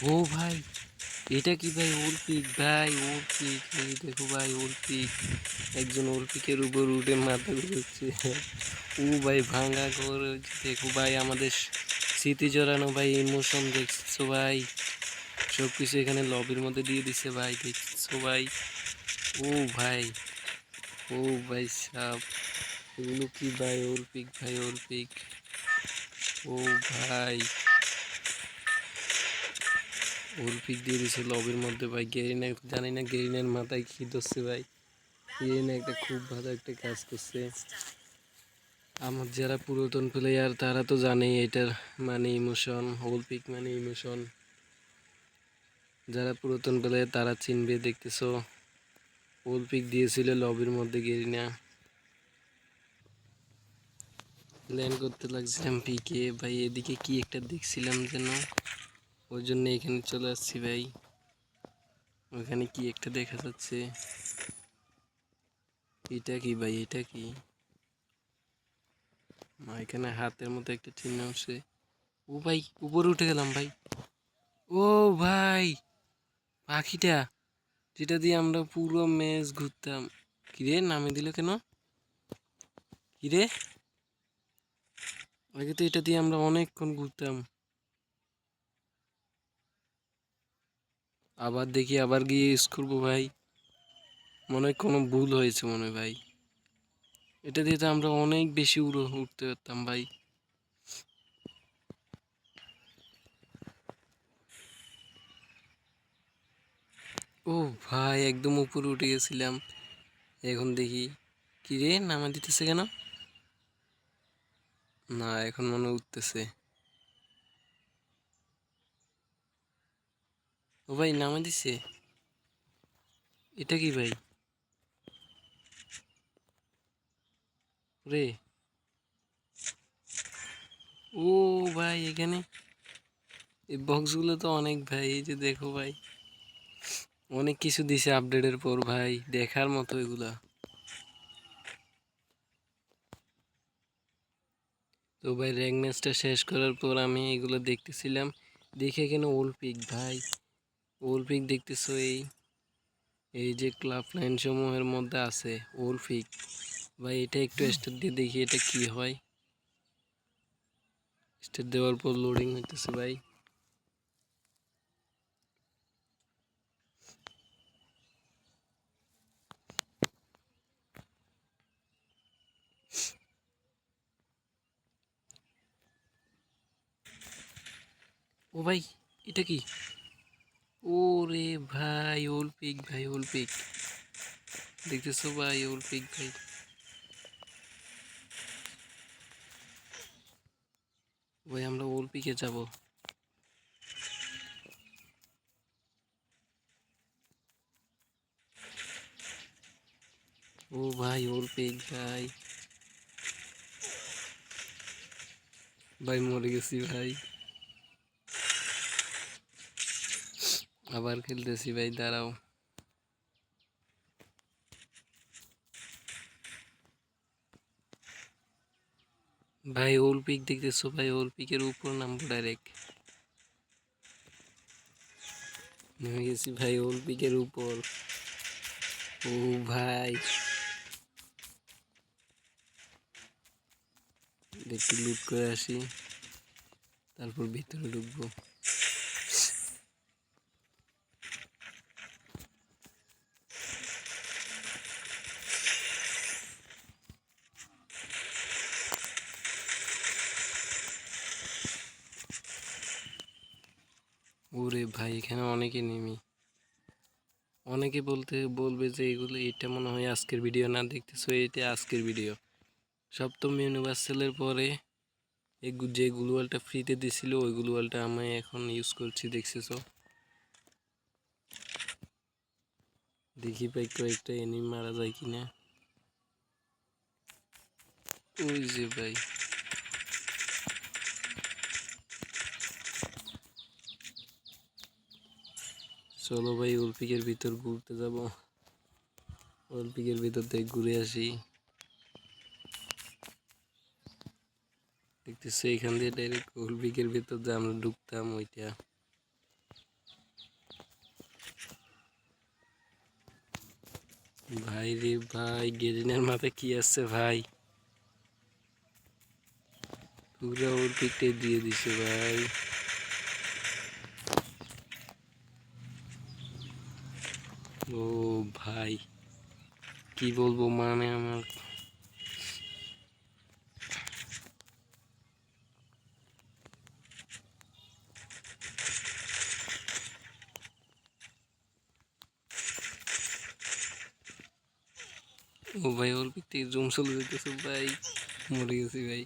ও ভাই, এটা কি ভাই? ওলপিক ভাই, ওলপিক, এই দেখো ভাই ওলপিক। একজন ওলপিকের উপর উঠে মাথা ঘুরছে। ও ভাই ভাঙা ঘর, দেখো ভাই আমাদের স্মৃতি জড়ানো ভাই ইমোশন দেখছো ভাই। সব কিছু এখানে লবির মধ্যে দিয়ে দিছে ভাই, দেখছো ভাই। ও ভাই, ও ভাই সাব, এগুলো কি ভাই? ওলপিক ভাই, ওলপিক। ও ভাই, ওলপিক দিয়ে দিছে লবির মধ্যে ভাই। গেরিনা, জানি না গেরিনার মাথায় কি ধরছে ভাই। গেরিনা একটা খুব ভালো একটা কাজ করছে। আমার যারা পুরাতন প্লেয়ার তারা তো জানেই এটার মানে ইমোশন, ওলপিক মানে ইমোশন। যারা পুরাতন প্লেয়ার তারা চিনবে। দেখতেছো ওলপিক দিয়েছিল লবির মধ্যে গেরিনা। ল্যান্ড করতে লাগছিলাম পিকে ভাই, এদিকে কি একটা দেখছিলাম যেন, ওই জন্য এখানে চলে আসছি ভাই। ওইখানে কি একটা দেখা যাচ্ছে। এটা কি ভাই? এটা কি? এখানে হাতের মতো একটা চিহ্ন আছে। ও ভাই, উপরে উঠে গেলাম ভাই। ও ভাই, পাখিটা যেটা দিয়ে আমরা পুরো ম্যাচ ঘুরতাম। কিরে নামে দিল কেন? কিরে, আগে তো এটা দিয়ে আমরা অনেকক্ষণ ঘুরতাম। আবার দেখি, আবার গিয়ে ইউজ করবো ভাই। মনে হয় কোনো ভুল হয়েছে মনে হয় ভাই। এটা দিয়ে তো আমরা অনেক বেশি উঠতে পারতাম ভাই। ও ভাই, একদম উপরে উঠে গেছিলাম। এখন দেখি, কিরে নামা দিতেছে কেন? না, এখন মনে হয় উঠতেছে। ও ভাই, নামা দিছে। এটা কি ভাই? রে, ও ভাই, এখানে এই বক্সগুলো তো অনেক ভাই। এই যে দেখো ভাই, অনেক কিছু দিছে আপডেটের পর ভাই, দেখার মতো এগুলা। তো ভাই র্যাঙ্ক ম্যাচটা শেষ করার পর আমি এগুলো দেখতেছিলাম। দেখে এখানে ওলপিক ভাই, ওলপিক দেখতেছো? এই এই যে ক্লাব লাইন সমূহের মধ্যে আছে ওলপিক ভাই। এটা একটু স্টার দিয়ে দেখি এটা কি হয়। স্টার দেওয়ার পর লোডিং হইতেছে ভাই। ও ভাই, এটা কি? ও রে ভাই, ওলপিক ভাই, ওলপিক দেখতেছো ভাই? ওলপিক ভাই, ভাই আমরা ওলপিকে যাব। ও ভাই, ওলপিক ভাই, ভাই মরে গেছি ভাই। আবার খেলতেছি ভাই, দাঁড়াও। ভাই ওলপিক দেখতেছো ভাই? ওলপিকের উপর নামবো ডাইরেক্ট। নেমে গেছি ভাই ওলপিকের উপর। ও ভাই, একটু লুট করে আসি, তারপর ভিতরে ঢুকবো। ওরে ভাই, এখানে অনেকে নেমি। অনেকে বলবে যে এগুলো, এটা মনে হয় আজকের ভিডিও না। দেখতেছো এটা আজকের ভিডিও। সপ্তম ইউনিভার্সালের পরে যে গ্লুয়ালটা ফ্রিতে দিছিল ওই গ্লুয়ালটা আমি এখন ইউজ করছি, দেখতেছো? দেখি ভাই কয়েকটা এনিমি মারা যায় কিনা। ওই যে ভাই, চলো ভাই ওলপিকের ভিতর ঘুরতে যাব। ওলপিকের ভিতর থেকে ঘুরে আসি। দেখতেছি এখান দিয়ে ডাইরেক্ট ওলপিকের ভিতর যে আমরা ঢুকতাম ওইটা। ভাই রে ভাই, গেরিনার মাথায় কি আসছে ভাই? পুরো ওর পিকটে দিয়ে দিছে ভাই। ও ভাই, কি বলবো, মানে আমার ও ভাই, ওর পিক থেকে জুম চলে যেতেছে ভাই, মরে গেছি ভাই।